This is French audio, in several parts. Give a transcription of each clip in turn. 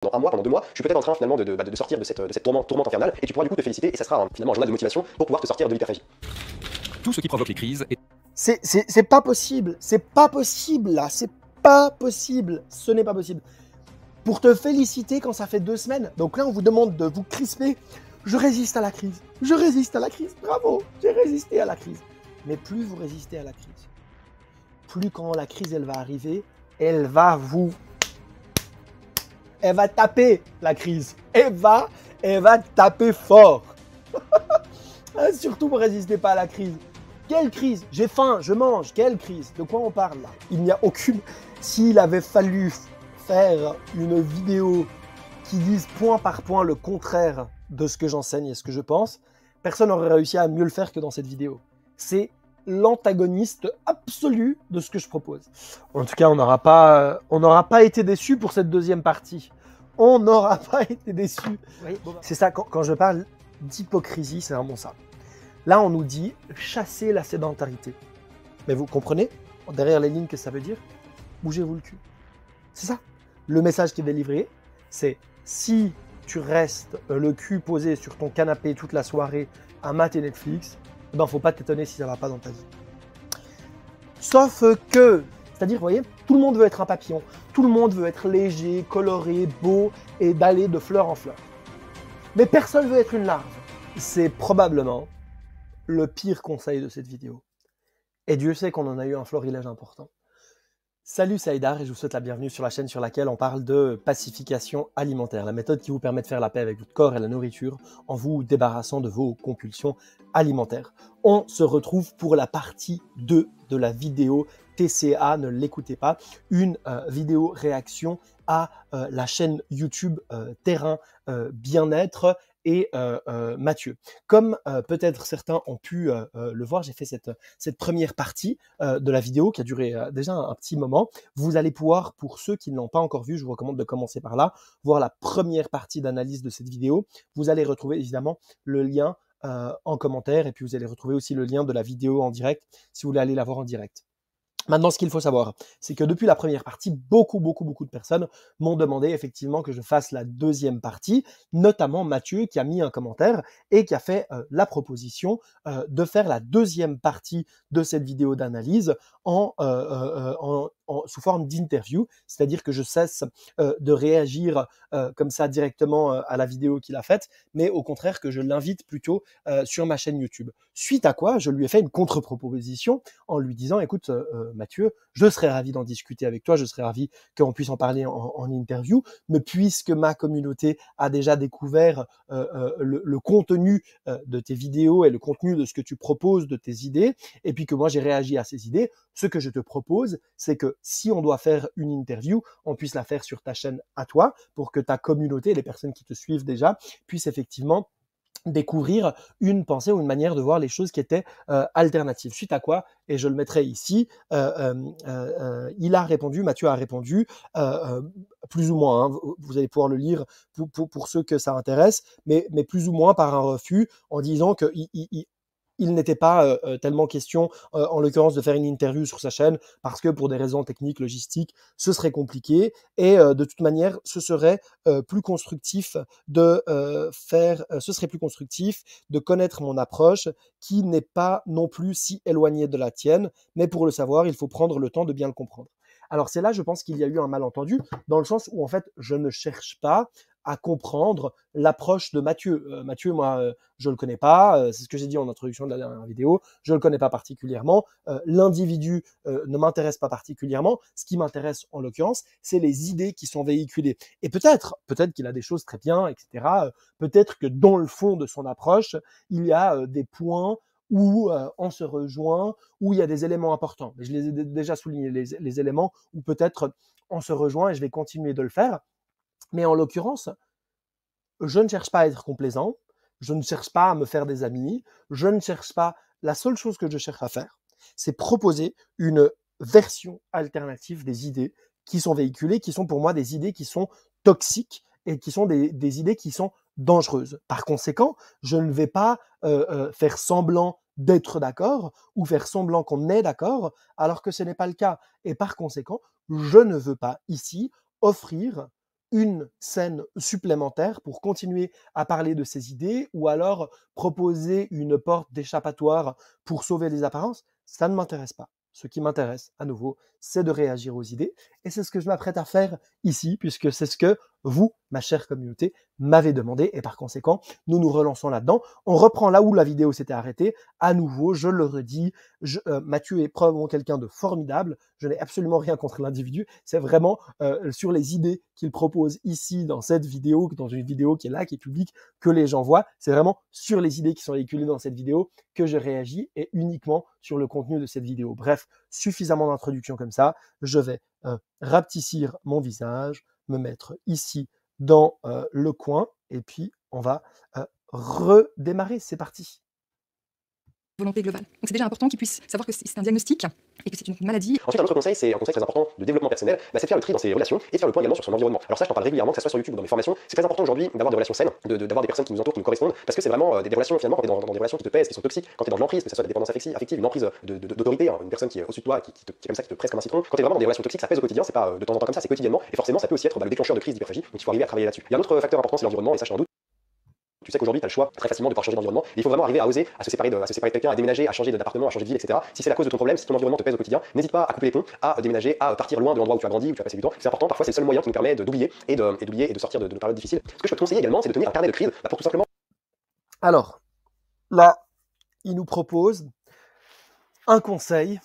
Dans un mois, pendant 2 mois, je suis peut-être en train finalement de sortir de cette tourmente infernale, et tu pourras du coup te féliciter, et ça sera finalement un journal de motivation pour pouvoir te sortir de l'hyperphagie. Tout ce qui provoque les crises est C'est pas possible. C'est pas possible, là. C'est pas possible. Ce n'est pas possible. Pour te féliciter quand ça fait 2 semaines. Donc là, on vous demande de vous crisper. Je résiste à la crise. Je résiste à la crise. Bravo, j'ai résisté à la crise. Mais plus vous résistez à la crise, plus quand la crise, elle va arriver, elle va taper la crise. Elle va taper fort. Surtout, ne résistez pas à la crise. Quelle crise? J'ai faim, je mange. Quelle crise? De quoi on parle là? Il n'y a aucune... S'il avait fallu faire une vidéo qui dise point par point le contraire de ce que j'enseigne et ce que je pense, personne n'aurait réussi à mieux le faire que dans cette vidéo. C'est l'antagoniste absolu de ce que je propose. En tout cas, on n'aura pas été déçus pour cette deuxième partie. On n'aura pas été déçus. C'est ça, quand je parle d'hypocrisie, c'est vraiment ça. Là, on nous dit chasser la sédentarité. Mais vous comprenez, derrière les lignes, que ça veut dire? Bougez-vous le cul. C'est ça. Le message qui est délivré, c'est si tu restes le cul posé sur ton canapé toute la soirée à mater Netflix, eh ben, faut pas t'étonner si ça va pas dans ta vie. Sauf que, c'est-à-dire, vous voyez, tout le monde veut être un papillon, tout le monde veut être léger, coloré, beau et d'aller de fleur en fleur. Mais personne veut être une larve. C'est probablement le pire conseil de cette vidéo. Et Dieu sait qu'on en a eu un florilège important. Salut, c'est Haïdar et je vous souhaite la bienvenue sur la chaîne sur laquelle on parle de pacification alimentaire, la méthode qui vous permet de faire la paix avec votre corps et la nourriture en vous débarrassant de vos compulsions alimentaires. On se retrouve pour la partie 2 de la vidéo TCA, ne l'écoutez pas, une vidéo réaction à la chaîne YouTube Terrain Bien-être et Mathieu. Comme peut-être certains ont pu le voir, j'ai fait cette première partie de la vidéo qui a duré déjà un petit moment. Vous allez pouvoir, pour ceux qui ne l'ont pas encore vu, je vous recommande de commencer par là, voir la première partie d'analyse de cette vidéo. Vous allez retrouver évidemment le lien en commentaire et puis vous allez retrouver aussi le lien de la vidéo en direct si vous voulez aller la voir en direct. Maintenant, ce qu'il faut savoir, c'est que depuis la première partie, beaucoup de personnes m'ont demandé effectivement que je fasse la deuxième partie, notamment Mathieu qui a mis un commentaire et qui a fait la proposition de faire la deuxième partie de cette vidéo d'analyse sous forme d'interview, c'est-à-dire que je cesse de réagir comme ça directement à la vidéo qu'il a faite, mais au contraire que je l'invite plutôt sur ma chaîne YouTube. Suite à quoi, je lui ai fait une contre-proposition en lui disant, écoute Mathieu, je serais ravi d'en discuter avec toi, je serais ravi qu'on puisse en parler en interview, mais puisque ma communauté a déjà découvert le contenu de tes vidéos et le contenu de ce que tu proposes, de tes idées, et puis que moi j'ai réagi à ces idées, ce que je te propose, c'est que si on doit faire une interview, on puisse la faire sur ta chaîne à toi, pour que ta communauté, les personnes qui te suivent déjà, puissent effectivement découvrir une pensée ou une manière de voir les choses qui étaient alternatives. Suite à quoi, et je le mettrai ici, il a répondu, Mathieu a répondu, plus ou moins, hein, vous allez pouvoir le lire pour ceux que ça intéresse, mais plus ou moins par un refus en disant qu'il n'était pas tellement question, en l'occurrence, de faire une interview sur sa chaîne parce que pour des raisons techniques, logistiques, ce serait compliqué et de toute manière, ce serait plus constructif ce serait plus constructif de connaître mon approche qui n'est pas non plus si éloignée de la tienne, mais pour le savoir, il faut prendre le temps de bien le comprendre. Alors c'est là, je pense qu'il y a eu un malentendu dans le sens où en fait, je ne cherche pas à comprendre l'approche de Mathieu. Mathieu, moi, je le connais pas. C'est ce que j'ai dit en introduction de la dernière vidéo. Je le connais pas particulièrement. L'individu ne m'intéresse pas particulièrement. Ce qui m'intéresse en l'occurrence, c'est les idées qui sont véhiculées. Et peut-être qu'il a des choses très bien, etc. Peut-être que dans le fond de son approche, il y a des points où on se rejoint, où il y a des éléments importants. Mais je les ai déjà soulignés, les éléments où peut-être on se rejoint et je vais continuer de le faire. Mais en l'occurrence, je ne cherche pas à être complaisant, je ne cherche pas à me faire des amis, je ne cherche pas... La seule chose que je cherche à faire, c'est proposer une version alternative des idées qui sont véhiculées, qui sont pour moi des idées qui sont toxiques et qui sont des idées qui sont dangereuses. Par conséquent, je ne vais pas faire semblant d'être d'accord ou faire semblant qu'on est d'accord alors que ce n'est pas le cas. Et par conséquent, je ne veux pas ici offrir une scène supplémentaire pour continuer à parler de ses idées ou alors proposer une porte d'échappatoire pour sauver les apparences, ça ne m'intéresse pas. Ce qui m'intéresse, à nouveau, c'est de réagir aux idées. Et c'est ce que je m'apprête à faire ici, puisque c'est ce que vous, ma chère communauté, m'avez demandé. Et par conséquent, nous nous relançons là-dedans. On reprend là où la vidéo s'était arrêtée. À nouveau, je le redis, Mathieu est probablement quelqu'un de formidable. Je n'ai absolument rien contre l'individu. C'est vraiment sur les idées qu'il propose ici dans cette vidéo, dans une vidéo qui est là, qui est publique, que les gens voient. C'est vraiment sur les idées qui sont véhiculées dans cette vidéo que je réagis et uniquement sur le contenu de cette vidéo. Bref, suffisamment d'introduction comme ça. Je vais rapetissir mon visage, me mettre ici dans le coin et puis on va redémarrer. C'est parti. Volonté globale. Donc c'est déjà important qu'ils puissent savoir que c'est un diagnostic et que c'est une maladie. Ensuite, un autre conseil, c'est un conseil très important de développement personnel, c'est de faire le tri dans ses relations et de faire le point également sur son environnement. Alors ça, je t'en parle régulièrement, que ça soit sur YouTube ou dans mes formations. C'est très important aujourd'hui d'avoir des relations saines, d'avoir des personnes qui nous entourent, qui nous correspondent, parce que c'est vraiment des relations, finalement, quand tu es dans des relations qui te pèsent, qui sont toxiques, quand tu es dans de l'emprise, que ce soit de la dépendance affective, une emprise d'autorité, une personne qui est au-dessus de toi, qui est comme ça, qui te presse comme un citron. Quand tu es vraiment dans des relations toxiques, ça pèse au quotidien, c'est pas de temps en temps comme ça, c'est quotidiennement, et forcément, ça peut aussi être le déclencheur de crise d'hyperphagie, donc il faut arriver à travailler là-dessus. Il y a un autre facteur important, c'est l'environnement, et ça, je t'en doute. Tu sais qu'aujourd'hui, tu as le choix très facilement de pouvoir changer d'environnement. Il faut vraiment arriver à oser, à se séparer de quelqu'un, à déménager, à changer d'appartement, à changer de ville, etc. Si c'est la cause de ton problème, si ton environnement te pèse au quotidien, n'hésite pas à couper les ponts, à déménager, à partir loin de l'endroit où tu as grandi, où tu as passé du temps. C'est important, parfois c'est le seul moyen qui nous permet d'oublier et de sortir de périodes difficiles. Ce que je peux te conseiller également, c'est de tenir un carnet de crise pour tout simplement. Alors, là, il nous propose un conseil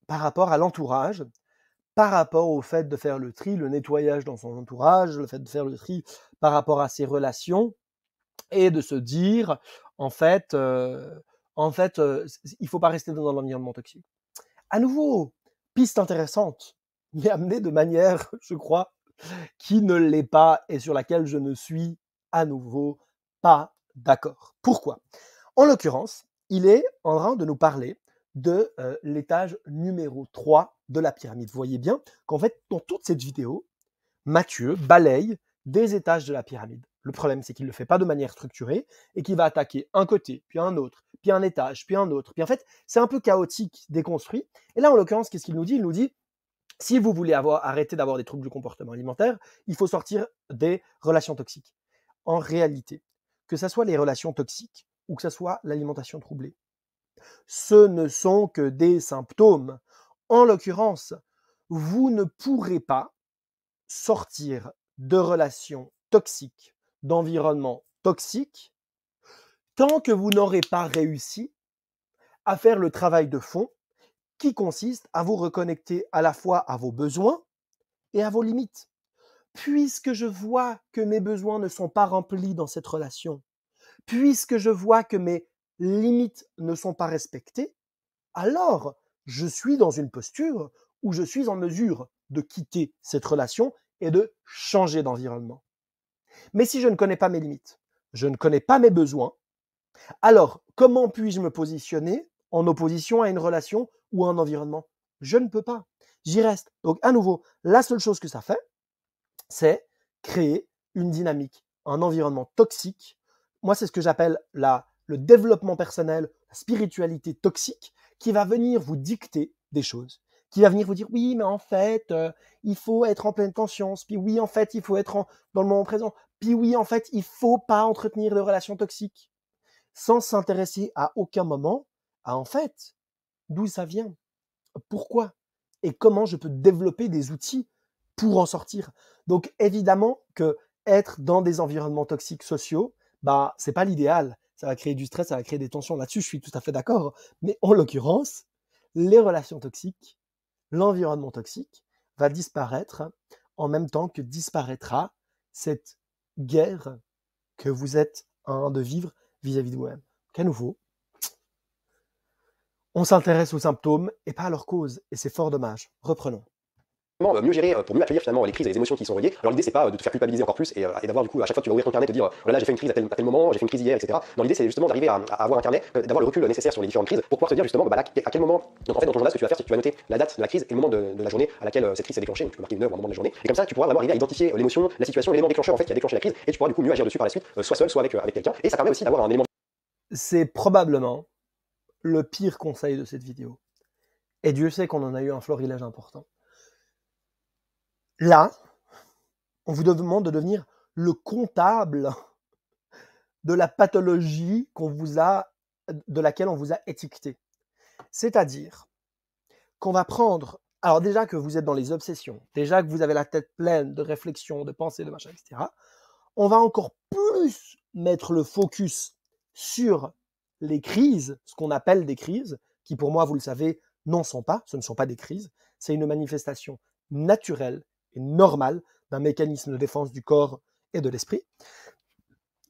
par rapport à l'entourage, par rapport au fait de faire le tri, le nettoyage dans son entourage, le fait de faire le tri par rapport à ses relations, et de se dire, il faut pas rester dans l'environnement toxique. À nouveau, piste intéressante, mais amenée de manière, je crois, qui ne l'est pas et sur laquelle je ne suis à nouveau pas d'accord. Pourquoi ? En l'occurrence, il est en train de nous parler de l'étage numéro 3 de la pyramide. Vous voyez bien qu'en fait, dans toute cette vidéo, Mathieu balaye des étages de la pyramide. Le problème, c'est qu'il ne le fait pas de manière structurée et qu'il va attaquer un côté, puis un autre, puis un étage, puis un autre. Puis en fait, c'est un peu chaotique, déconstruit. Et là, en l'occurrence, qu'est-ce qu'il nous dit ? Il nous dit, si vous voulez arrêter d'avoir des troubles du comportement alimentaire, il faut sortir des relations toxiques. En réalité, que ce soit les relations toxiques ou que ce soit l'alimentation troublée, ce ne sont que des symptômes. En l'occurrence, vous ne pourrez pas sortir de relations toxiques, d'environnements toxiques, tant que vous n'aurez pas réussi à faire le travail de fond qui consiste à vous reconnecter à la fois à vos besoins et à vos limites. Puisque je vois que mes besoins ne sont pas remplis dans cette relation, puisque je vois que mes limites ne sont pas respectées, alors je suis dans une posture où je suis en mesure de quitter cette relation et de changer d'environnement. Mais si je ne connais pas mes limites, je ne connais pas mes besoins, alors comment puis-je me positionner en opposition à une relation ou à un environnement ? Je ne peux pas. J'y reste. Donc à nouveau, la seule chose que ça fait, c'est créer une dynamique, un environnement toxique. Moi, c'est ce que j'appelle le développement personnel, la spiritualité toxique, qui va venir vous dicter des choses, qui va venir vous dire oui, mais en fait, il faut être en pleine conscience, puis oui, en fait, il faut être dans le moment présent, puis oui, en fait, il faut pas entretenir de relations toxiques, sans s'intéresser à aucun moment à en fait d'où ça vient, pourquoi et comment je peux développer des outils pour en sortir. Donc évidemment que être dans des environnements toxiques sociaux, c'est pas l'idéal. Ça va créer du stress, ça va créer des tensions. Là-dessus, je suis tout à fait d'accord. Mais en l'occurrence, les relations toxiques, l'environnement toxique va disparaître en même temps que disparaîtra cette guerre que vous êtes en train de vivre vis-à-vis de vous-même. Qu'à nouveau, on s'intéresse aux symptômes et pas à leur cause. Et c'est fort dommage. Reprenons. Mieux gérer, pour mieux accueillir finalement les crises et les émotions qui y sont reliées. Alors l'idée c'est pas de te faire culpabiliser encore plus et d'avoir du coup à chaque fois que tu vas ouvrir ton carnet te dire oh là j'ai fait une crise à tel moment, j'ai fait une crise hier, etc. Non, l'idée c'est justement d'arriver à avoir un carnet, d'avoir le recul nécessaire sur les différentes crises pour pouvoir te dire justement là, à quel moment. Donc en fait dans ton journal ce que tu vas faire c'est que tu vas noter la date de la crise et le moment de la journée à laquelle cette crise s'est déclenchée. Donc tu peux marquer une heure ou un moment de la journée et comme ça tu pourras vraiment arriver à identifier l'émotion, la situation, l'élément déclencheur en fait qui a déclenché la crise et tu pourras du coup mieux agir dessus par la suite, soit seul, soit avec quelqu'un et ça permet aussi d'avoir un élément. C'est probablement le pire conseil de cette vidéo. Et Dieu sait qu'on en a eu un florilège important. Là, on vous demande de devenir le comptable de la pathologie de laquelle on vous a étiqueté. C'est-à-dire qu'on va prendre, alors déjà que vous êtes dans les obsessions, déjà que vous avez la tête pleine de réflexions, de pensées, de machin, etc., on va encore plus mettre le focus sur les crises, ce qu'on appelle des crises, qui pour moi, vous le savez, ce ne sont pas des crises, c'est une manifestation naturelle et normale d'un mécanisme de défense du corps et de l'esprit.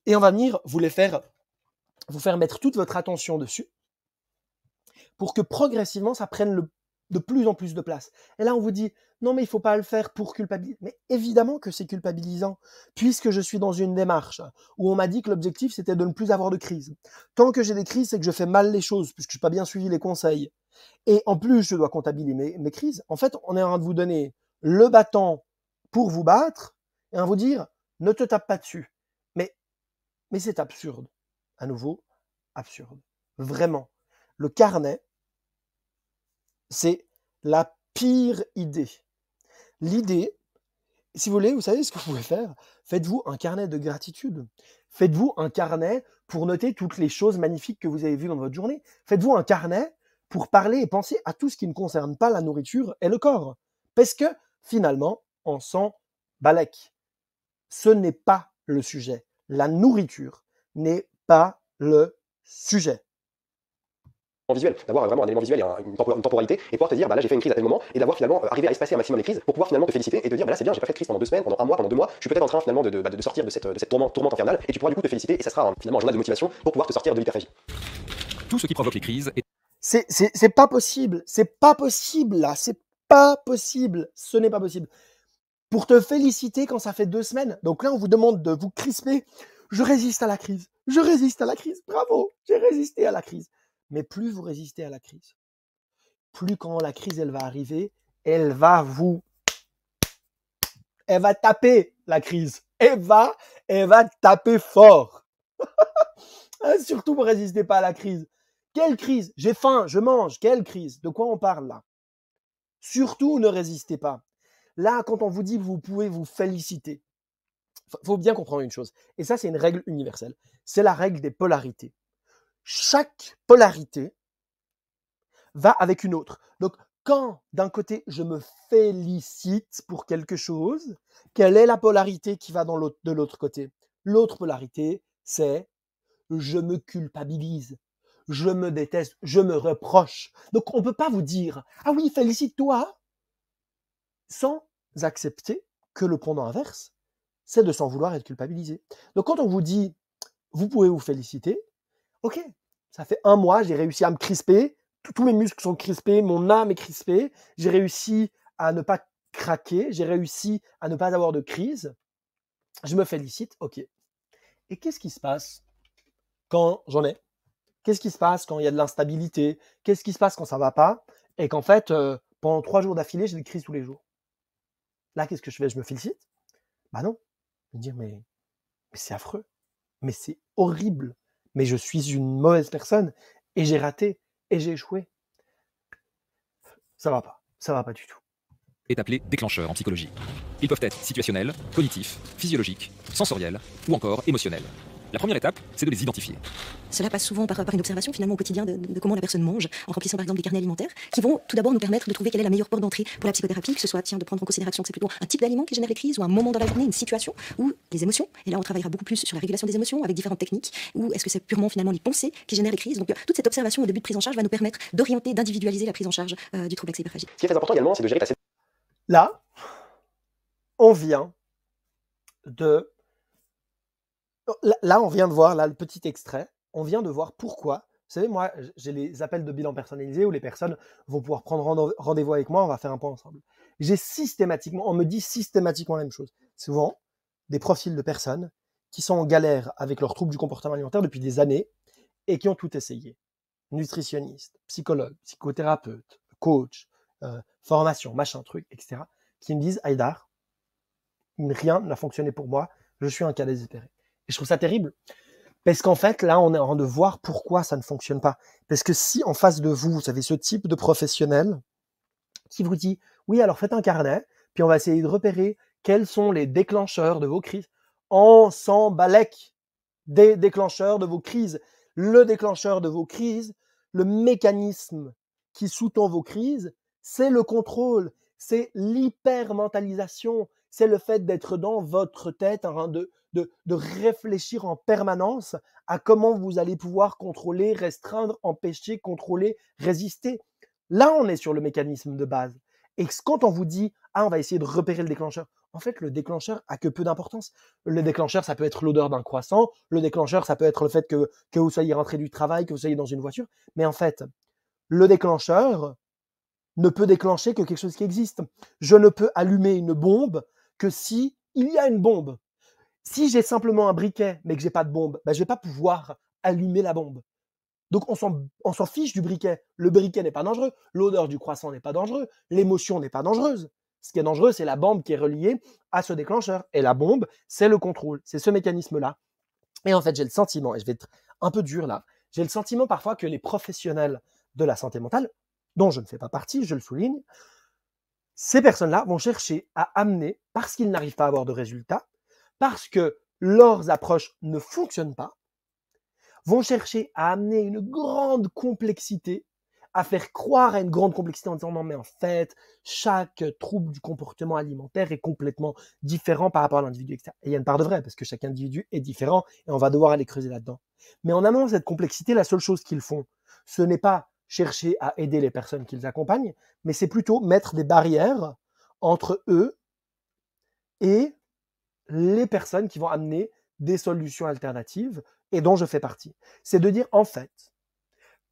Et on va venir vous faire mettre toute votre attention dessus pour que progressivement, ça prenne de plus en plus de place. Et là, on vous dit, non, mais il ne faut pas le faire pour culpabiliser. Mais évidemment que c'est culpabilisant, puisque je suis dans une démarche où on m'a dit que l'objectif, c'était de ne plus avoir de crise. Tant que j'ai des crises, c'est que je fais mal les choses, puisque je n'ai pas bien suivi les conseils. Et en plus, je dois comptabiliser mes crises. En fait, on est en train de vous donner le bâton pour vous battre et en vous dire, ne te tape pas dessus. Mais c'est absurde. À nouveau, absurde. Vraiment. Le carnet, c'est la pire idée. L'idée, si vous voulez, vous savez ce que vous pouvez faire? Faites-vous un carnet de gratitude. Faites-vous un carnet pour noter toutes les choses magnifiques que vous avez vues dans votre journée. Faites-vous un carnet pour parler et penser à tout ce qui ne concerne pas la nourriture et le corps. Parce que, finalement, on s'en balèque. Ce n'est pas le sujet. La nourriture n'est pas le sujet. Visuel, d'avoir vraiment un élément visuel et une temporalité, et pouvoir te dire, bah là j'ai fait une crise à tel moment, et d'avoir finalement arrivé à espacer un maximum les crises pour pouvoir finalement te féliciter et te dire, bah là c'est bien, j'ai pas fait de crise pendant 2 semaines, pendant 1 mois, pendant 2 mois, je suis peut-être en train finalement de sortir de cette tourmente infernale, et tu pourras du coup te féliciter, et ça sera finalement un journal de motivation pour pouvoir te sortir de l'hyperphagie. Tout ce qui provoque les crises est C'est pas possible, c'est pas possible là, c'est pas possible, ce n'est pas possible. Pour te féliciter quand ça fait 2 semaines, donc là on vous demande de vous crisper, je résiste à la crise, bravo, j'ai résisté à la crise. Mais plus vous résistez à la crise, plus quand la crise elle va arriver, elle va taper la crise, elle va taper fort. Surtout ne résistez pas à la crise. Quelle crise? J'ai faim, je mange, quelle crise? De quoi on parle là? Surtout ne résistez pas. Là, quand on vous dit que vous pouvez vous féliciter, il faut bien comprendre une chose, et ça c'est une règle universelle, c'est la règle des polarités. Chaque polarité va avec une autre. Donc, quand d'un côté je me félicite pour quelque chose, quelle est la polarité qui va de l'autre côté? L'autre polarité, c'est je me culpabilise, je me déteste, je me reproche. Donc, on ne peut pas vous dire « Ah oui, félicite-toi » sans accepter que le pendant inverse, c'est de s'en vouloir être culpabilisé. Donc, quand on vous dit « Vous pouvez vous féliciter », ok, ça fait 1 mois, j'ai réussi à me crisper, tous mes muscles sont crispés, mon âme est crispée, j'ai réussi à ne pas craquer, j'ai réussi à ne pas avoir de crise, je me félicite, ok. Et qu'est-ce qui se passe quand j'en ai? Qu'est-ce qui se passe quand il y a de l'instabilité? Qu'est-ce qui se passe quand ça ne va pas? Et qu'en fait, pendant 3 jours d'affilée, j'ai des crises tous les jours. Là, qu'est-ce que je fais? Je me félicite? Bah non. Je me dire, mais c'est affreux, mais c'est horrible, mais je suis une mauvaise personne, et j'ai raté, et j'ai échoué. Ça va pas du tout. est appelé déclencheur en psychologie. Ils peuvent être situationnels, cognitifs, physiologiques, sensoriels ou encore émotionnels. La première étape, c'est de les identifier. Cela passe souvent par une observation finalement au quotidien de comment la personne mange, en remplissant par exemple des carnets alimentaires, qui vont tout d'abord nous permettre de trouver quelle est la meilleure porte d'entrée pour la psychothérapie, que ce soit de prendre en considération que c'est plutôt un type d'aliment qui génère les crises, ou un moment dans la journée, une situation, ou les émotions. Et là on travaillera beaucoup plus sur la régulation des émotions avec différentes techniques, ou est-ce que c'est purement finalement les pensées qui génèrent les crises. Donc toute cette observation au début de prise en charge va nous permettre d'orienter, d'individualiser la prise en charge du trouble d'accès hyperphagique. Ce qui est très important également, c'est de gérer ta... Là, on vient de... Là, on vient de voir, là, le petit extrait, on vient de voir pourquoi. Vous savez, moi, j'ai les appels de bilan personnalisés où les personnes vont pouvoir prendre rendez-vous avec moi, on va faire un point ensemble. On me dit systématiquement la même chose. Souvent, des profils de personnes qui sont en galère avec leurs troubles du comportement alimentaire depuis des années et qui ont tout essayé. Nutritionniste, psychologue, psychothérapeute, coach, formation, machin, truc, etc. Qui me disent, Haïdar, rien n'a fonctionné pour moi, je suis un cas désespéré. Et je trouve ça terrible, parce qu'en fait, là, on est en train de voir pourquoi ça ne fonctionne pas. Parce que si en face de vous, vous avez ce type de professionnel qui vous dit, oui, alors faites un carnet, puis on va essayer de repérer Quels sont les déclencheurs de vos crises? On s'en balèque des déclencheurs de vos crises. Le déclencheur de vos crises, le mécanisme qui sous-tend vos crises, c'est le contrôle, c'est l'hypermentalisation, c'est le fait d'être dans votre tête, hein, de réfléchir en permanence à comment vous allez pouvoir contrôler, restreindre, empêcher, contrôler, résister. Là, on est sur le mécanisme de base. Et quand on vous dit « Ah, on va essayer de repérer le déclencheur », en fait, le déclencheur a que peu d'importance. Le déclencheur, ça peut être l'odeur d'un croissant. Le déclencheur, ça peut être le fait que vous soyez rentré du travail, que vous soyez dans une voiture. Mais en fait, le déclencheur ne peut déclencher que quelque chose qui existe. Je ne peux allumer une bombe que si il y a une bombe. Si j'ai simplement un briquet, mais que j'ai pas de bombe, ben, je vais pas pouvoir allumer la bombe. Donc, on s'en fiche du briquet. Le briquet n'est pas dangereux. L'odeur du croissant n'est pas dangereux. L'émotion n'est pas dangereuse. Ce qui est dangereux, c'est la bombe qui est reliée à ce déclencheur. Et la bombe, c'est le contrôle. C'est ce mécanisme-là. Et en fait, j'ai le sentiment, et je vais être un peu dur là, j'ai le sentiment parfois que les professionnels de la santé mentale, dont je ne fais pas partie, je le souligne, ces personnes-là vont chercher à amener, parce qu'ils n'arrivent pas à avoir de résultats, parce que leurs approches ne fonctionnent pas, vont chercher à amener une grande complexité, à faire croire à une grande complexité en disant non mais en fait, chaque trouble du comportement alimentaire est complètement différent par rapport à l'individu, etc. Et il y a une part de vrai, parce que chaque individu est différent et on va devoir aller creuser là-dedans. Mais en amenant cette complexité, la seule chose qu'ils font, ce n'est pas chercher à aider les personnes qu'ils accompagnent, mais c'est plutôt mettre des barrières entre eux et les personnes qui vont amener des solutions alternatives et dont je fais partie. C'est de dire, en fait,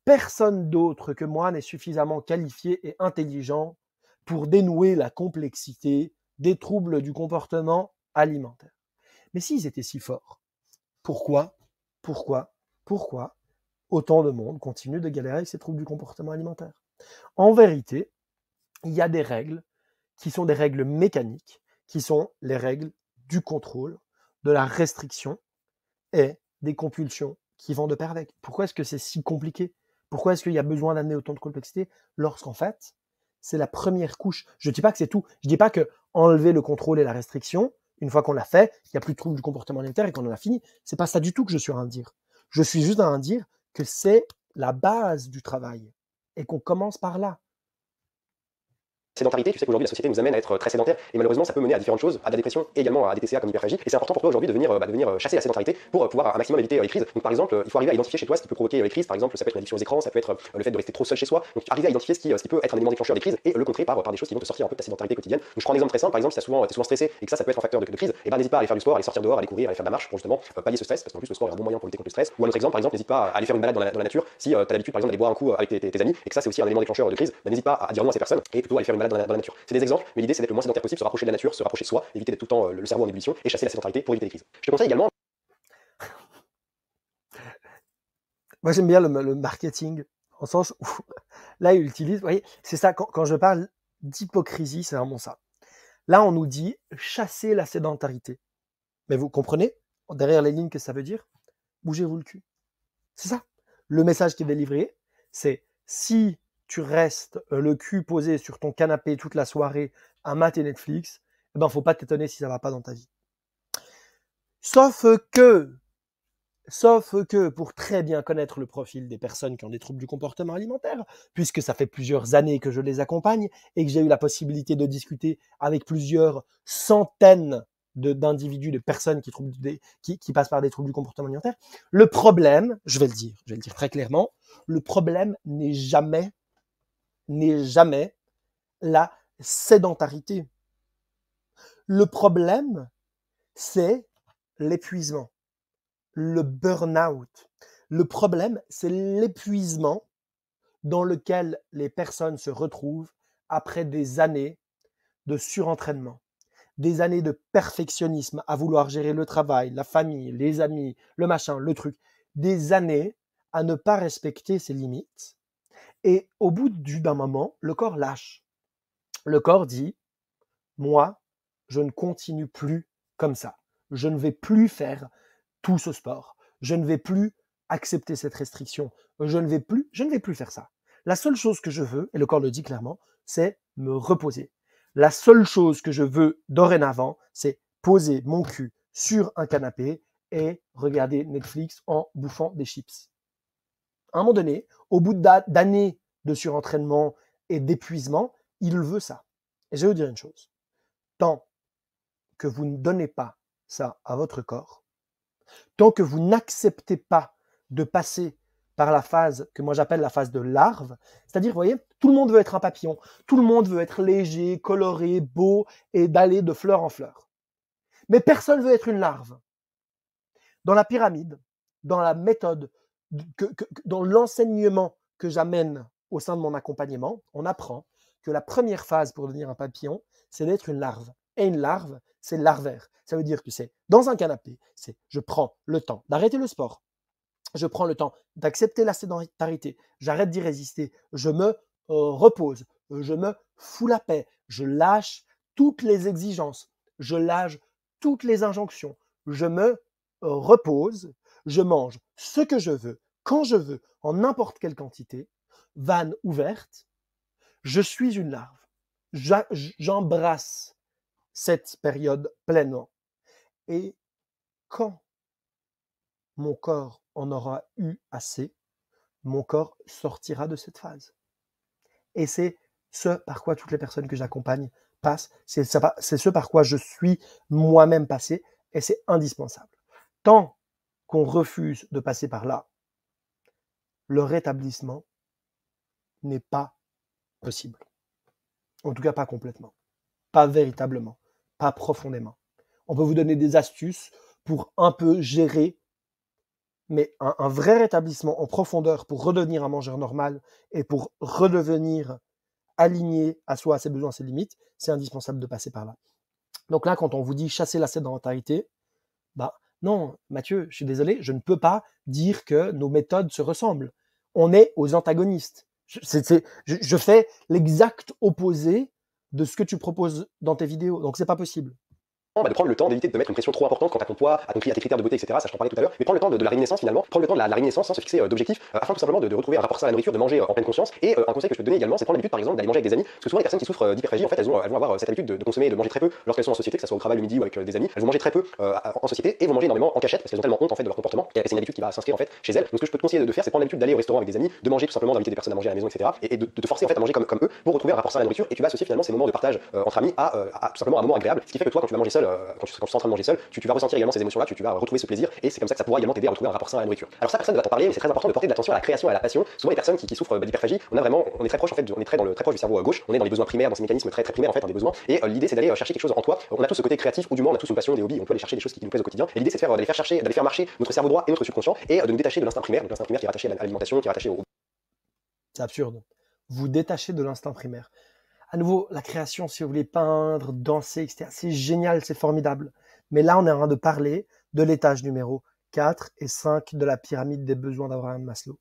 personne d'autre que moi n'est suffisamment qualifié et intelligent pour dénouer la complexité des troubles du comportement alimentaire. Mais s'ils étaient si forts, pourquoi autant de monde continue de galérer avec ces troubles du comportement alimentaire? En vérité, il y a des règles qui sont des règles mécaniques, qui sont les règles du contrôle, de la restriction et des compulsions qui vont de pair avec. Pourquoi est-ce que c'est si compliqué? Pourquoi est-ce qu'il y a besoin d'amener autant de complexité lorsqu'en fait, c'est la première couche? Je ne dis pas que c'est tout. Je ne dis pas que enlever le contrôle et la restriction, une fois qu'on l'a fait, il n'y a plus de trouble du comportement alimentaire et qu'on en a fini. C'est pas ça du tout que je suis en train de dire. Je suis juste en train de dire que c'est la base du travail et qu'on commence par là. Sédentarité, tu sais qu'aujourd'hui la société nous amène à être très sédentaire et malheureusement ça peut mener à différentes choses, à de la dépression et également à des TCA comme l'hyperphagie. Et c'est important pour toi aujourd'hui de venir chasser la sédentarité pour pouvoir un maximum éviter les crises. Donc par exemple, il faut arriver à identifier chez toi ce qui peut provoquer les crises. Par exemple, ça peut être une addiction aux écrans, ça peut être le fait de rester trop seul chez soi. Donc arriver à identifier ce qui peut être un élément déclencheur des crises et le contrer par des choses qui vont te sortir un peu de ta sédentarité quotidienne. Donc je prends un exemple très simple, par exemple, si tu es souvent stressé et que ça peut être un facteur de crise, et ben n'hésite pas à aller faire du sport, aller sortir dehors, aller courir, aller faire de la marche pour justement pallier ce stress, parce qu'en plus le sport est un bon moyen pour lutter contre le stress. Ou un autre exemple, par exemple, n'hésite pas à aller faire une balade dans la nature si tu as l'habitude par exemple d'aller boire un coup avec tes amis et que ça c'est aussi un élément déclencheur de crise, ben n'hésite pas à dire non à ces personnes et plutôt aller faire une balade dans la nature. C'est des exemples, mais l'idée c'est d'être le moins sédentaire possible, se rapprocher de la nature, se rapprocher de soi, éviter d'être tout le temps le cerveau en ébullition et chasser la sédentarité pour éviter les crises. Je te conseille également. Moi j'aime bien le marketing, en sens où là il utilise, vous voyez, c'est ça, quand je parle d'hypocrisie, c'est vraiment ça. Là on nous dit chasser la sédentarité. Mais vous comprenez, derrière les lignes, que ça veut dire? Bougez-vous le cul. C'est ça. Le message qui est délivré, c'est si tu restes le cul posé sur ton canapé toute la soirée à mater Netflix, eh ben, faut pas t'étonner si ça va pas dans ta vie. Sauf que, pour très bien connaître le profil des personnes qui ont des troubles du comportement alimentaire, puisque ça fait plusieurs années que je les accompagne et que j'ai eu la possibilité de discuter avec plusieurs centaines d'individus, de personnes qui passent par des troubles du comportement alimentaire, le problème, je vais le dire très clairement, le problème n'est jamais la sédentarité. Le problème, c'est l'épuisement, le burn-out. Le problème, c'est l'épuisement dans lequel les personnes se retrouvent après des années de surentraînement, des années de perfectionnisme à vouloir gérer le travail, la famille, les amis, le machin, le truc, des années à ne pas respecter ses limites. Et au bout d'un moment, le corps lâche. Le corps dit, moi, je ne continue plus comme ça. Je ne vais plus faire tout ce sport. Je ne vais plus accepter cette restriction. Je ne vais plus faire ça. La seule chose que je veux, et le corps le dit clairement, c'est me reposer. La seule chose que je veux dorénavant, c'est poser mon cul sur un canapé et regarder Netflix en bouffant des chips. À un moment donné, au bout d'années de surentraînement et d'épuisement, il veut ça. Et je vais vous dire une chose. Tant que vous ne donnez pas ça à votre corps, tant que vous n'acceptez pas de passer par la phase que moi j'appelle la phase de larve, c'est-à-dire, vous voyez, tout le monde veut être un papillon, tout le monde veut être léger, coloré, beau et d'aller de fleur en fleur. Mais personne veut être une larve. Dans la pyramide, dans la méthode, dans l'enseignement que j'amène au sein de mon accompagnement, on apprend que la première phase pour devenir un papillon, c'est d'être une larve. Et une larve, c'est larvaire. Ça veut dire que c'est dans un canapé, c'est je prends le temps d'arrêter le sport, je prends le temps d'accepter la sédentarité, j'arrête d'y résister, je me repose, je me fous la paix, je lâche toutes les exigences, je lâche toutes les injonctions, je me repose, je mange ce que je veux, quand je veux, en n'importe quelle quantité, vanne ouverte, je suis une larve. J'embrasse cette période pleinement. Et quand mon corps en aura eu assez, mon corps sortira de cette phase. Et c'est ce par quoi toutes les personnes que j'accompagne passent, c'est ce par quoi je suis moi-même passé, et c'est indispensable. Tant qu'on refuse de passer par là, le rétablissement n'est pas possible. En tout cas, pas complètement, pas véritablement, pas profondément. On peut vous donner des astuces pour un peu gérer, mais un vrai rétablissement en profondeur pour redevenir un mangeur normal et pour redevenir aligné à soi, à ses besoins, à ses limites, c'est indispensable de passer par là. Donc là, quand on vous dit chasser la sédentarité, bah non, Mathieu, je suis désolé, je ne peux pas dire que nos méthodes se ressemblent. On est aux antagonistes. Je fais l'exact opposé de ce que tu proposes dans tes vidéos, donc c'est pas possible. De prendre le temps d'éviter de te mettre une pression trop importante quant à ton poids, à tes critères de beauté, etc. Ça, je t'en parlais tout à l'heure. Mais prendre le temps de la réminiscence finalement, prendre le temps de la réminiscence sans se fixer d'objectifs, afin tout simplement de retrouver un rapport sain à la nourriture, de manger en pleine conscience. Et un conseil que je peux te donner également, c'est prendre l'habitude par exemple d'aller manger avec des amis. Parce que souvent les personnes qui souffrent d'hyperphagie, en fait, elles vont avoir cette habitude de consommer, de manger très peu lorsqu'elles sont en société, que ce soit au travail le midi ou avec des amis. Elles vont manger très peu en société et vont manger énormément en cachette parce qu'elles ont tellement honte en fait de leur comportement. Et c'est une habitude qui va s'inscrire en fait chez elles. Donc ce que je peux te conseiller de faire, c'est prendre l'habitude d'aller au restaurant avec des amis, de manger tout simplement, d'inviter des personnes à manger à la maison, etc. Et de te forcer en fait à manger comme eux pour retrouver un rapport sain à la nourriture. Et tu vas associer finalement ces moments de partage entre amis à tout simplement un moment agréable. Ce qui fait que toi, quand tu vas manger seul, quand tu seras en train de manger seul, tu vas ressentir également ces émotions-là, tu vas retrouver ce plaisir, et c'est comme ça que ça pourra également t'aider à retrouver un rapport sain à la nourriture. Alors ça, personne ne va t'en parler, mais c'est très important de porter de l'attention à la création et à la passion. Souvent les personnes qui souffrent d'hyperphagie, on est très proche en fait, on est très proche du cerveau gauche, on est dans les besoins primaires, dans ces mécanismes très primaires en fait, des besoins. Et l'idée c'est d'aller chercher quelque chose en toi. On a tous ce côté créatif, ou du moins on a tous une passion, des hobbies, on peut aller chercher des choses qui nous plaisent au quotidien. Et l'idée c'est d'aller faire marcher notre cerveau droit et notre subconscient, et de nous détacher de l'instinct primaire, donc l'instinct primaire qui est rattaché à l'alimentation, qui est rattaché au. C'est absurde. Vous détachez de l'instinct primaire. À nouveau, la création, si vous voulez peindre, danser, etc., c'est génial, c'est formidable. Mais là, on est en train de parler de l'étage numéro 4 et 5 de la pyramide des besoins d'Abraham Maslow.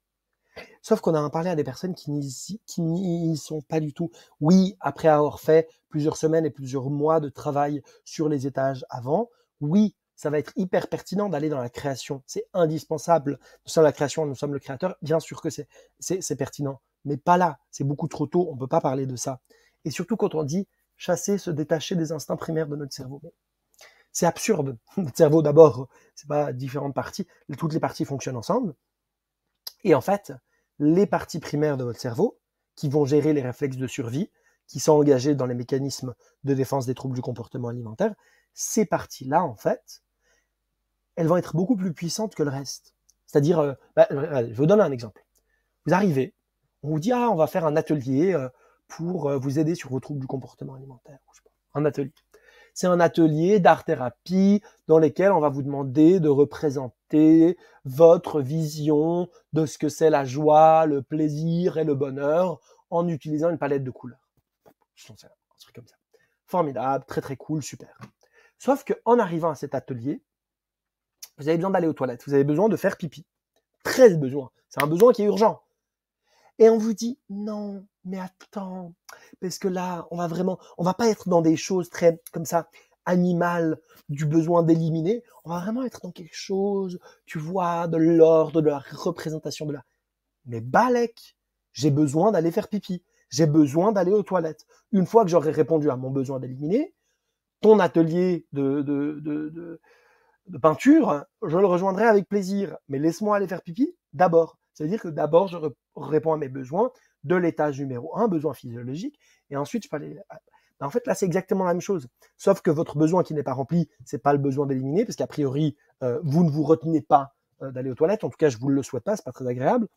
Sauf qu'on a parlé à des personnes qui n'y sont pas du tout. Oui, après avoir fait plusieurs semaines et plusieurs mois de travail sur les étages avant, oui, ça va être hyper pertinent d'aller dans la création. C'est indispensable. Nous sommes la création, nous sommes le créateur. Bien sûr que c'est pertinent, mais pas là. C'est beaucoup trop tôt. On ne peut pas parler de ça. Et surtout quand on dit chasser, se détacher des instincts primaires de notre cerveau. C'est absurde. Notre cerveau, d'abord, c'est pas différentes parties. Toutes les parties fonctionnent ensemble. Et en fait, les parties primaires de votre cerveau, qui vont gérer les réflexes de survie, qui sont engagés dans les mécanismes de défense des troubles du comportement alimentaire, ces parties-là, en fait, elles vont être beaucoup plus puissantes que le reste. C'est-à-dire, je vous donne un exemple. Vous arrivez, on vous dit, on va faire un atelier pour vous aider sur vos troubles du comportement alimentaire. Je sais pas, un atelier. C'est un atelier d'art-thérapie dans lequel on va vous demander de représenter votre vision de ce que c'est la joie, le plaisir et le bonheur en utilisant une palette de couleurs. Je pense à un truc comme ça. Formidable, très très cool, super. Sauf qu'en arrivant à cet atelier, vous avez besoin d'aller aux toilettes, vous avez besoin de faire pipi. Très besoin. C'est un besoin qui est urgent. Et on vous dit, non, mais attends, parce que là, on va pas être dans des choses très, comme ça, animales, du besoin d'éliminer. On va vraiment être dans quelque chose, tu vois, de l'ordre, de la représentation de la. Mais balèque, j'ai besoin d'aller faire pipi. j'ai besoin d'aller aux toilettes. Une fois que j'aurai répondu à mon besoin d'éliminer, ton atelier de peinture, je le rejoindrai avec plaisir. Mais laisse-moi aller faire pipi d'abord. C'est-à-dire que d'abord, je réponds à mes besoins de l'étage numéro 1, besoin physiologique, et ensuite, je peux aller... En fait, là, c'est exactement la même chose. Sauf que votre besoin qui n'est pas rempli, c'est pas le besoin d'éliminer, parce qu'a priori, vous ne vous retenez pas d'aller aux toilettes. En tout cas, je vous le souhaite pas, c'est pas très agréable.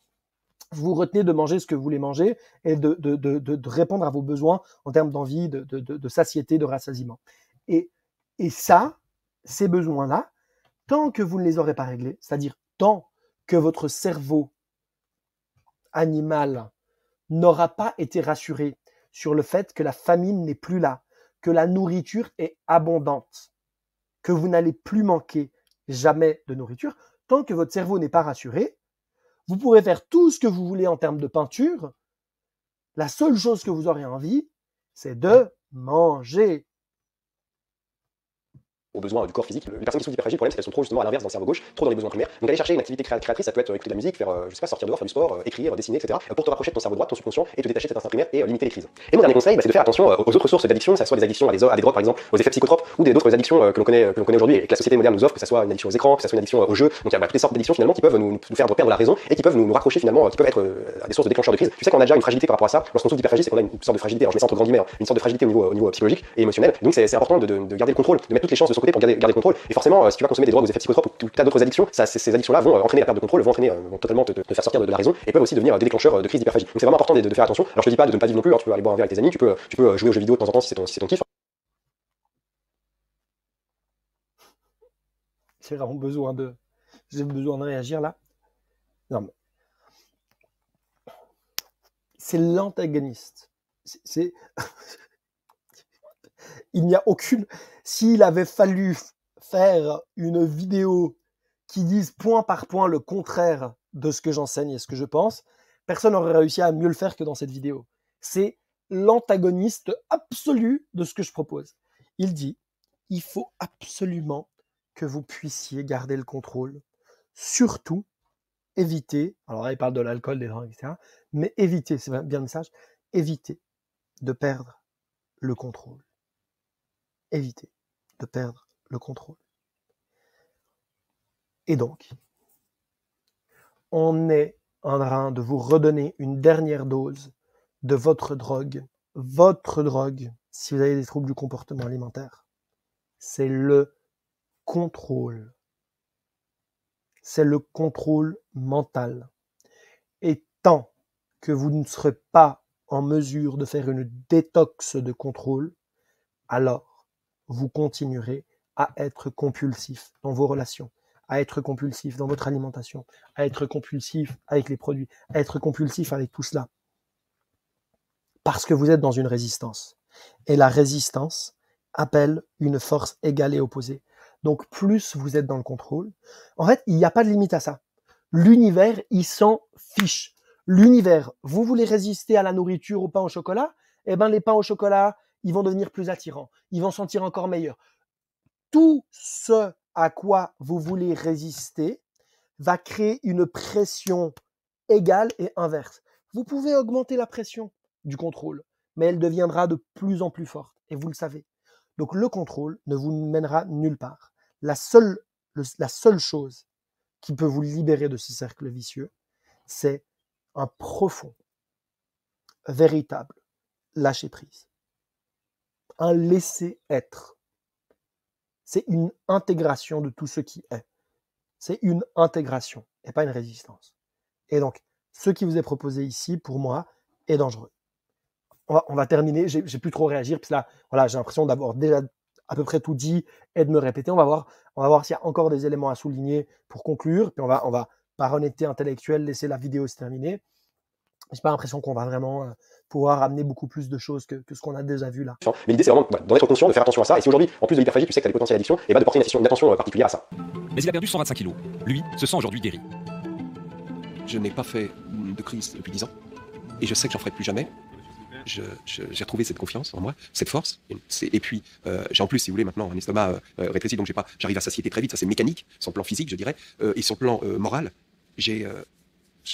Vous vous retenez de manger ce que vous voulez manger et de répondre à vos besoins en termes d'envie, de satiété, de rassasiement. Et ça, ces besoins-là, tant que vous ne les aurez pas réglés, c'est-à-dire tant que votre cerveau animal n'aura pas été rassuré sur le fait que la famine n'est plus là, que la nourriture est abondante, que vous n'allez plus manquer jamais de nourriture, tant que votre cerveau n'est pas rassuré, vous pourrez faire tout ce que vous voulez en termes de peinture. La seule chose que vous aurez envie, c'est de manger. Aux besoins du corps physique. Les personnes qui souffrent d'hyperphagie, le problème c'est qu'elles sont trop justement à l'inverse dans le cerveau gauche, trop dans les besoins primaires. Donc aller chercher une activité créatrice, ça peut être écouter de la musique, faire, je sais pas, sortir dehors, faire du sport, écrire, dessiner, etc. Pour te rapprocher de ton cerveau droit, de ton subconscient et te détacher de cet instinct primaire et limiter les crises. Et mon dernier conseil, c'est de faire attention aux autres sources d'addiction, que ce soit des addictions à des drogues par exemple, aux effets psychotropes ou d'autres addictions que l'on connaît aujourd'hui et que la société moderne nous offre, que ce soit une addiction aux écrans, que ce soit une addiction aux jeux. Donc il y a toutes les sortes d'addictions finalement qui peuvent nous faire perdre la raison et qui peuvent nous raccrocher finalement, qui peuvent être des sources de déclencheurs de crise. Tu sais qu'on a déjà une fragilité par rapport à ça. Lorsqu'on souffre d'hyperphagie, c'est qu'on a une sorte de fragilité. Alors je mets ça entre grands guillemets, une sorte de fragilité au niveau psychologique et émotionnel. Donc c'est important de garder le contrôle, de mettre toutes les chances de son côté pour garder le contrôle. Et forcément, si tu vas consommer des drogues aux effets psychotropes ou tu as d'autres addictions, ces addictions-là vont entraîner la perte de contrôle, vont totalement te faire sortir de la raison et peuvent aussi devenir des déclencheurs de crise d'hyperphagie. Donc c'est vraiment important de faire attention. Alors je te dis pas de ne pas vivre non plus, alors tu peux aller boire un verre avec tes amis, tu peux jouer aux jeux vidéo de temps en temps si c'est ton kiff. J'ai vraiment besoin de réagir là. Non mais c'est l'antagoniste. Il n'y a aucune. S'il avait fallu faire une vidéo qui dise point par point le contraire de ce que j'enseigne et ce que je pense, personne n'aurait réussi à mieux le faire que dans cette vidéo. C'est l'antagoniste absolu de ce que je propose. Il dit, il faut absolument que vous puissiez garder le contrôle. Surtout, éviter, alors là il parle de l'alcool, des drogues, etc., mais éviter, c'est bien le message, éviter de perdre le contrôle. Éviter de perdre le contrôle. Et donc, on est en train de vous redonner une dernière dose de votre drogue. Votre drogue, si vous avez des troubles du comportement alimentaire, c'est le contrôle. C'est le contrôle mental. Et tant que vous ne serez pas en mesure de faire une détox de contrôle, alors vous continuerez à être compulsif dans vos relations, à être compulsif dans votre alimentation, à être compulsif avec les produits, à être compulsif avec tout cela. Parce que vous êtes dans une résistance. Et la résistance appelle une force égale et opposée. Donc plus vous êtes dans le contrôle, en fait, il n'y a pas de limite à ça. L'univers, il s'en fiche. L'univers, vous voulez résister à la nourriture, au pain au chocolat, eh ben les pains au chocolat, ils vont devenir plus attirants, ils vont sentir encore meilleur. Tout ce à quoi vous voulez résister va créer une pression égale et inverse. Vous pouvez augmenter la pression du contrôle, mais elle deviendra de plus en plus forte, et vous le savez. Donc le contrôle ne vous mènera nulle part. La seule chose qui peut vous libérer de ce cercle vicieux, c'est un profond, véritable lâcher-prise. Un laisser-être. C'est une intégration de tout ce qui est. C'est une intégration et pas une résistance. Et donc, ce qui vous est proposé ici, pour moi, est dangereux. On va terminer, j'ai plus trop réagir, parce que là, voilà, j'ai l'impression d'avoir déjà à peu près tout dit et de me répéter. On va voir s'il y a encore des éléments à souligner pour conclure, puis on va par honnêteté intellectuelle, laisser la vidéo se terminer. J'ai pas l'impression qu'on va vraiment pouvoir amener beaucoup plus de choses que ce qu'on a déjà vu là. Mais l'idée c'est vraiment d'en être conscient, de faire attention à ça. Et si aujourd'hui, en plus de l'hyperphagie, tu sais que tu as des potentiels d'addictions, et de porter une attention particulière à ça. Mais il a perdu 125 kilos. Lui se sent aujourd'hui guéri. Je n'ai pas fait de crise depuis 10 ans. Et je sais que j'en ferai plus jamais. J'ai retrouvé cette confiance en moi, cette force. Et puis, j'ai en plus, si vous voulez, maintenant un estomac rétréci, donc j'arrive à satiété très vite. Ça, c'est mécanique, sur le plan physique, je dirais. Et sur le plan moral, je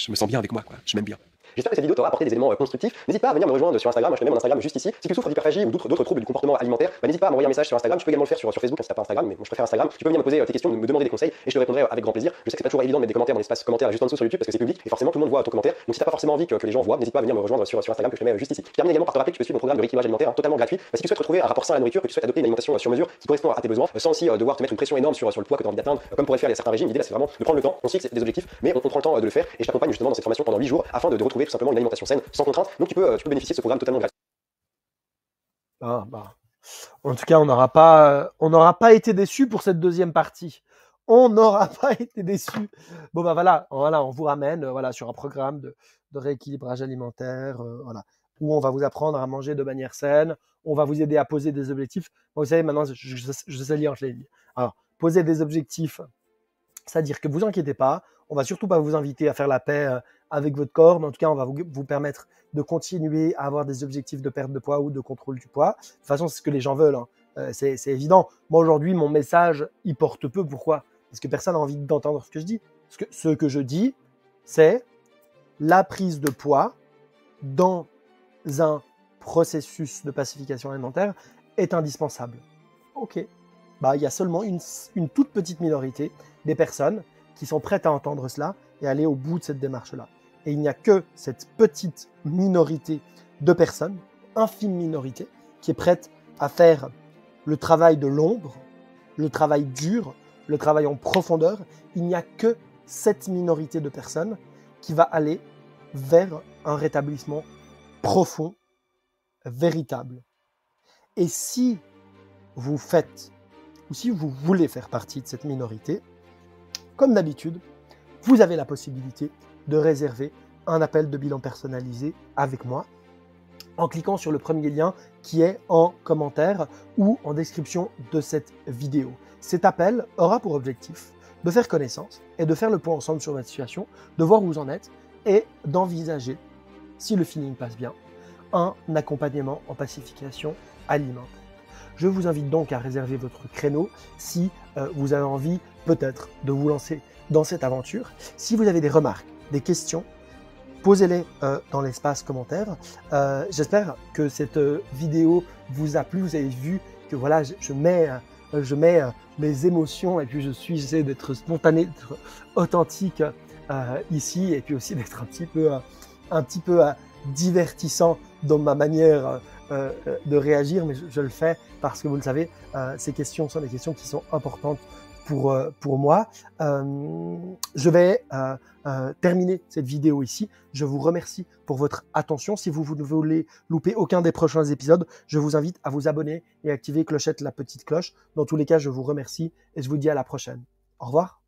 me sens bien avec moi, quoi. Je m'aime bien. J'espère que cette vidéo t'aura apporté des éléments constructifs. N'hésite pas à venir me rejoindre sur Instagram. Moi, je te mets mon Instagram juste ici. Si tu souffres d'hyperphagie ou d'autres troubles du comportement alimentaire, n'hésite pas à m'envoyer un message sur Instagram. Tu peux également le faire sur Facebook si t'as pas Instagram, mais moi je préfère Instagram. Tu peux venir me poser tes questions, me demander des conseils et je te répondrai avec grand plaisir. Je sais que c'est pas toujours évident de mettre des commentaires dans l'espace commentaire juste en dessous sur YouTube parce que c'est public et forcément tout le monde voit ton commentaire. Donc si t'as pas forcément envie que les gens voient, n'hésite pas à venir me rejoindre sur Instagram que je te mets juste ici. Je termine également par te rappeler que tu peux suivre mon programme de rééquilibrage alimentaire totalement gratuit. Si tu souhaites retrouver un rapport sain à la nourriture, que tu souhaites adopter une alimentation sur mesure qui correspond à tes besoins, sans aussi devoir te mettre une pression énorme sur le poids que tu as envie d'atteindre, comme pourraient faire certains régimes. L'idée là c'est vraiment de prendre le temps, on se fixe des objectifs, mais on prend le temps de le faire et je t'accompagne justement dans cette formation pendant 8 jours afin de retrouver tout simplement une alimentation saine sans contrainte. Donc tu peux bénéficier de ce programme totalement gratuit. Ah, bah. En tout cas, on n'aura pas été déçus pour cette deuxième partie. On n'aura pas été déçus. Bon, bah voilà, on vous ramène sur un programme de rééquilibrage alimentaire, où on va vous apprendre à manger de manière saine, on va vous aider à poser des objectifs. Bon, vous savez, maintenant, je sais lire entre les lignes. Alors, poser des objectifs, c'est-à-dire que vous inquiétez pas, on va surtout pas vous inviter à faire la paix avec votre corps, mais en tout cas, on va vous permettre de continuer à avoir des objectifs de perte de poids ou de contrôle du poids. De toute façon, c'est ce que les gens veulent, hein. C'est évident. Moi, aujourd'hui, mon message, il porte peu. Pourquoi ? Parce que personne n'a envie d'entendre ce que je dis. Ce que je dis, c'est la prise de poids dans un processus de pacification alimentaire est indispensable. Ok. Bah, il y a seulement une toute petite minorité des personnes qui sont prêtes à entendre cela et aller au bout de cette démarche-là. Et il n'y a que cette petite minorité de personnes, infime minorité, qui est prête à faire le travail de l'ombre, le travail dur, le travail en profondeur. Il n'y a que cette minorité de personnes qui va aller vers un rétablissement profond, véritable. Et si vous faites, ou si vous voulez faire partie de cette minorité, comme d'habitude, vous avez la possibilité de réserver un appel de bilan personnalisé avec moi en cliquant sur le premier lien qui est en commentaire ou en description de cette vidéo. Cet appel aura pour objectif de faire connaissance et de faire le point ensemble sur votre situation, de voir où vous en êtes et d'envisager, si le feeling passe bien, un accompagnement en pacification alimentaire. Je vous invite donc à réserver votre créneau si vous avez envie peut-être de vous lancer dans cette aventure. Si vous avez des remarques, des questions, posez-les dans l'espace commentaire. J'espère que cette vidéo vous a plu. Vous avez vu que voilà, je mets mes émotions et puis j'essaie d'être spontané, d'être authentique ici et puis aussi d'être un petit peu divertissant dans ma manière de réagir, mais je le fais parce que vous le savez, ces questions sont des questions qui sont importantes pour moi. Je vais terminer cette vidéo ici. Je vous remercie pour votre attention. Si vous ne voulez louper aucun des prochains épisodes, je vous invite à vous abonner et activer la petite cloche. Dans tous les cas, je vous remercie et je vous dis à la prochaine. Au revoir.